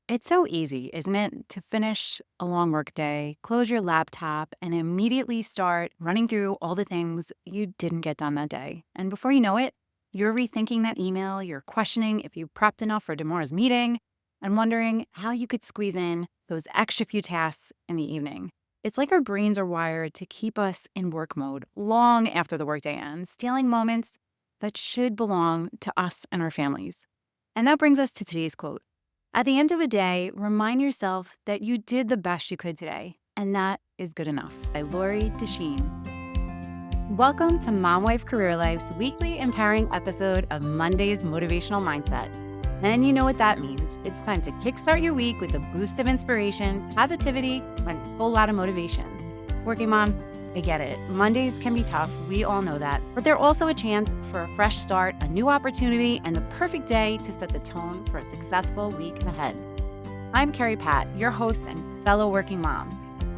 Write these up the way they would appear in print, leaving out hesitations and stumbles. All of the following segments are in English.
It's so easy, isn't it, to finish a long workday, close your laptop, and immediately start running through all the things you didn't get done that day. And before you know it, you're rethinking that email, you're questioning if you prepped enough for tomorrow's meeting, and wondering how you could squeeze in those extra few tasks in the evening. It's like our brains are wired to keep us in work mode long after the workday ends, stealing moments that should belong to us and our families. And that brings us to today's quote. At the end of the day, remind yourself that you did the best you could today, and that is good enough. By Lori Desheen. Welcome to Mom Wife Career Life's weekly empowering episode of Monday's Motivational Mindset. And you know what that means. It's time to kickstart your week with a boost of inspiration, positivity, and a full lot of motivation. Working moms, I get it. Mondays can be tough. We all know that. But they're also a chance for a fresh start, a new opportunity, and the perfect day to set the tone for a successful week ahead. I'm Carrie Pat, your host and fellow working mom.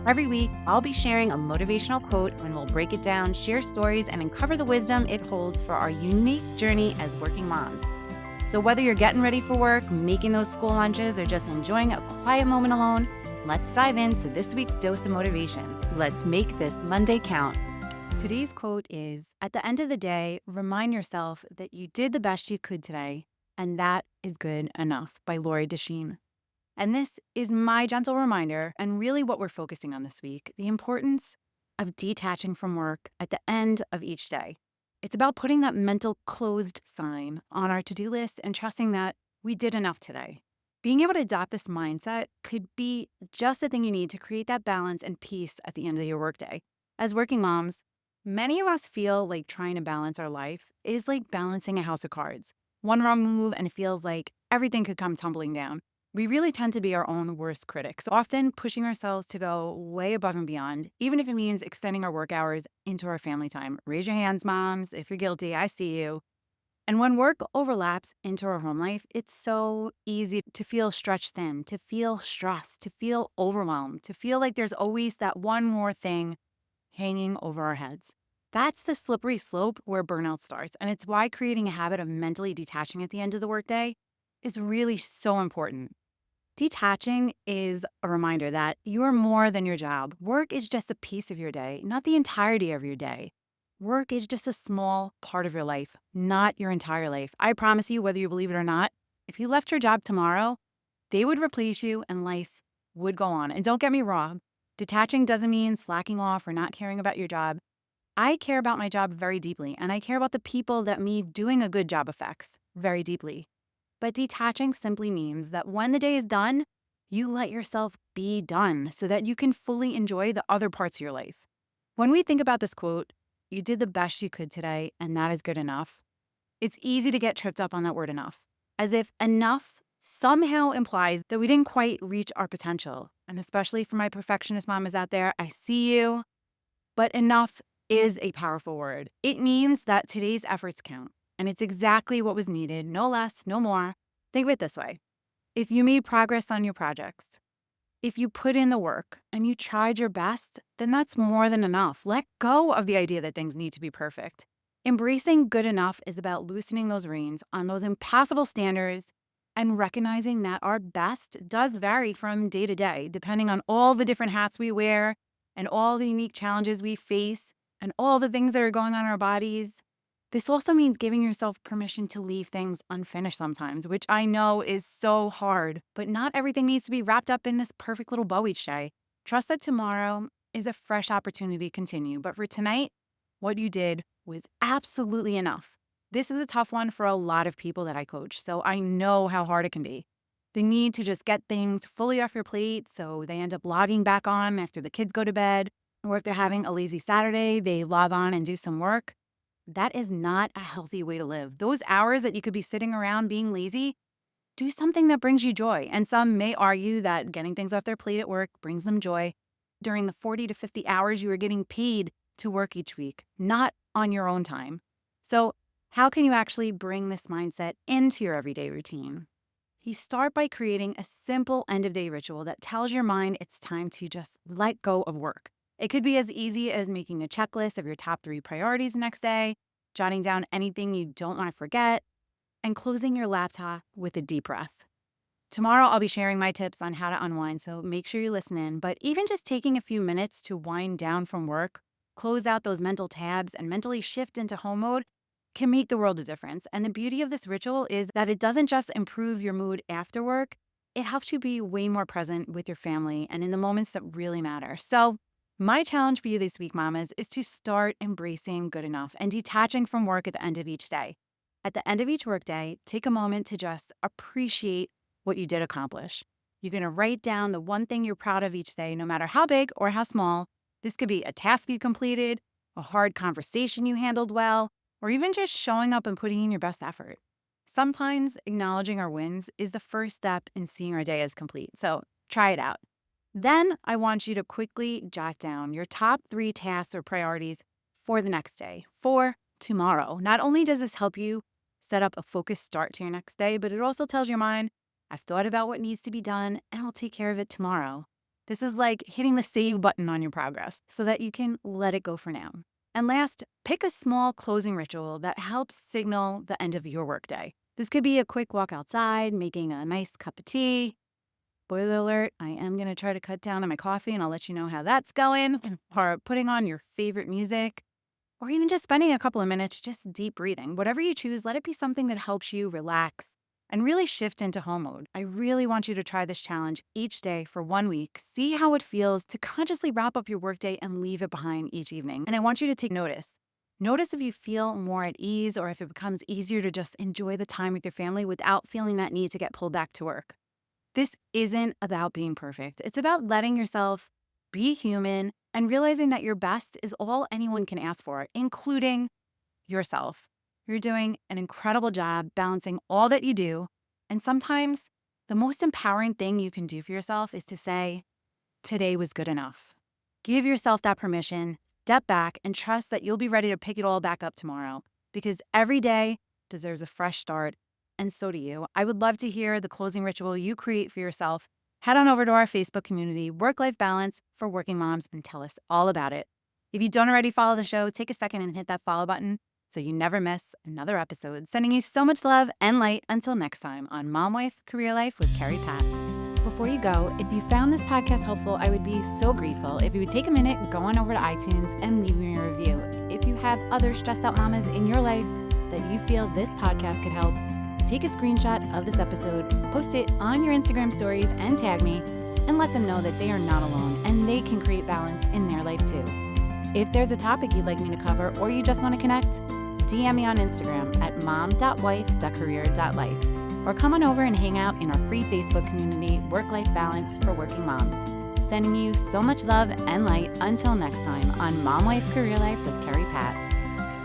Every week, I'll be sharing a motivational quote and we'll break it down, share stories, and uncover the wisdom it holds for our unique journey as working moms. So whether you're getting ready for work, making those school lunches, or just enjoying a quiet moment alone, let's dive into this week's dose of motivation. Let's make this Monday count. Today's quote is, at the end of the day, remind yourself that you did the best you could today, and that is good enough, by Lori Desheen. And this is my gentle reminder, and really what we're focusing on this week, the importance of detaching from work at the end of each day. It's about putting that mental closed sign on our to-do list and trusting that we did enough today. Being able to adopt this mindset could be just the thing you need to create that balance and peace at the end of your workday. As working moms, many of us feel like trying to balance our life is like balancing a house of cards. One wrong move and it feels like everything could come tumbling down. We really tend to be our own worst critics, often pushing ourselves to go way above and beyond, even if it means extending our work hours into our family time. Raise your hands, moms, if you're guilty, I see you. And when work overlaps into our home life, it's so easy to feel stretched thin, to feel stressed, to feel overwhelmed, to feel like there's always that one more thing hanging over our heads. That's the slippery slope where burnout starts. And it's why creating a habit of mentally detaching at the end of the workday is really so important. Detaching is a reminder that you are more than your job. Work is just a piece of your day, not the entirety of your day. Work is just a small part of your life, not your entire life. I promise you, whether you believe it or not, if you left your job tomorrow, they would replace you and life would go on. And don't get me wrong, detaching doesn't mean slacking off or not caring about your job. I care about my job very deeply, and I care about the people that me doing a good job affects very deeply. But detaching simply means that when the day is done, you let yourself be done so that you can fully enjoy the other parts of your life. When we think about this quote, you did the best you could today, and that is good enough. It's easy to get tripped up on that word enough, as if enough somehow implies that we didn't quite reach our potential. And especially for my perfectionist mamas out there, I see you. But enough is a powerful word. It means that today's efforts count. And it's exactly what was needed, no less, no more. Think of it this way. If you made progress on your projects, if you put in the work and you tried your best, then that's more than enough. Let go of the idea that things need to be perfect. Embracing good enough is about loosening those reins on those impossible standards and recognizing that our best does vary from day to day, depending on all the different hats we wear and all the unique challenges we face and all the things that are going on in our bodies. This also means giving yourself permission to leave things unfinished sometimes, which I know is so hard, but not everything needs to be wrapped up in this perfect little bow each day. Trust that tomorrow is a fresh opportunity to continue, but for tonight, what you did was absolutely enough. This is a tough one for a lot of people that I coach, so I know how hard it can be. The need to just get things fully off your plate so they end up logging back on after the kids go to bed, or if they're having a lazy Saturday, they log on and do some work. That is not a healthy way to live. Those hours that you could be sitting around being lazy, do something that brings you joy. And some may argue that getting things off their plate at work brings them joy. During the 40 to 50 hours you are getting paid to work each week, not on your own time. So, how can you actually bring this mindset into your everyday routine? You start by creating a simple end of day ritual that tells your mind it's time to just let go of work. It could be as easy as making a checklist of your top 3 priorities next day, jotting down anything you don't want to forget, and closing your laptop with a deep breath. Tomorrow, I'll be sharing my tips on how to unwind, so make sure you listen in. But even just taking a few minutes to wind down from work, close out those mental tabs, and mentally shift into home mode can make the world a difference. And the beauty of this ritual is that it doesn't just improve your mood after work, it helps you be way more present with your family and in the moments that really matter. So, my challenge for you this week, mamas, is to start embracing good enough and detaching from work at the end of each day. At the end of each workday, take a moment to just appreciate what you did accomplish. You're going to write down the one thing you're proud of each day, no matter how big or how small. This could be a task you completed, a hard conversation you handled well, or even just showing up and putting in your best effort. Sometimes acknowledging our wins is the first step in seeing our day as complete. So try it out. Then I want you to quickly jot down your top 3 tasks or priorities for the next day, for tomorrow. Not only does this help you set up a focused start to your next day, but it also tells your mind, I've thought about what needs to be done and I'll take care of it tomorrow. This is like hitting the save button on your progress so that you can let it go for now. And last, pick a small closing ritual that helps signal the end of your workday. This could be a quick walk outside, making a nice cup of tea. Spoiler alert, I am going to try to cut down on my coffee and I'll let you know how that's going. Or putting on your favorite music, or even just spending a couple of minutes just deep breathing. Whatever you choose, let it be something that helps you relax and really shift into home mode. I really want you to try this challenge each day for 1 week. See how it feels to consciously wrap up your workday and leave it behind each evening. And I want you to take notice. Notice if you feel more at ease or if it becomes easier to just enjoy the time with your family without feeling that need to get pulled back to work. This isn't about being perfect. It's about letting yourself be human and realizing that your best is all anyone can ask for, including yourself. You're doing an incredible job balancing all that you do. And sometimes the most empowering thing you can do for yourself is to say, today was good enough. Give yourself that permission, step back, and trust that you'll be ready to pick it all back up tomorrow because every day deserves a fresh start. And so do you. I would love to hear the closing ritual you create for yourself. Head on over to our Facebook community, Work-Life Balance for Working Moms, and tell us all about it. If you don't already follow the show, take a second and hit that follow button so you never miss another episode. Sending you so much love and light until next time on Mom Wife Career Life with Carrie Pat. Before you go, if you found this podcast helpful, I would be so grateful if you would take a minute, go on over to iTunes and leave me a review. If you have other stressed out mamas in your life that you feel this podcast could help, take a screenshot of this episode, post it on your Instagram stories, and tag me, and let them know that they are not alone and they can create balance in their life too. If there's a topic you'd like me to cover or you just want to connect, DM me on Instagram at mom.wife.career.life or come on over and hang out in our free Facebook community, Work-Life Balance for Working Moms. Sending you so much love and light until next time on Mom Wife Career Life with Carrie Pat.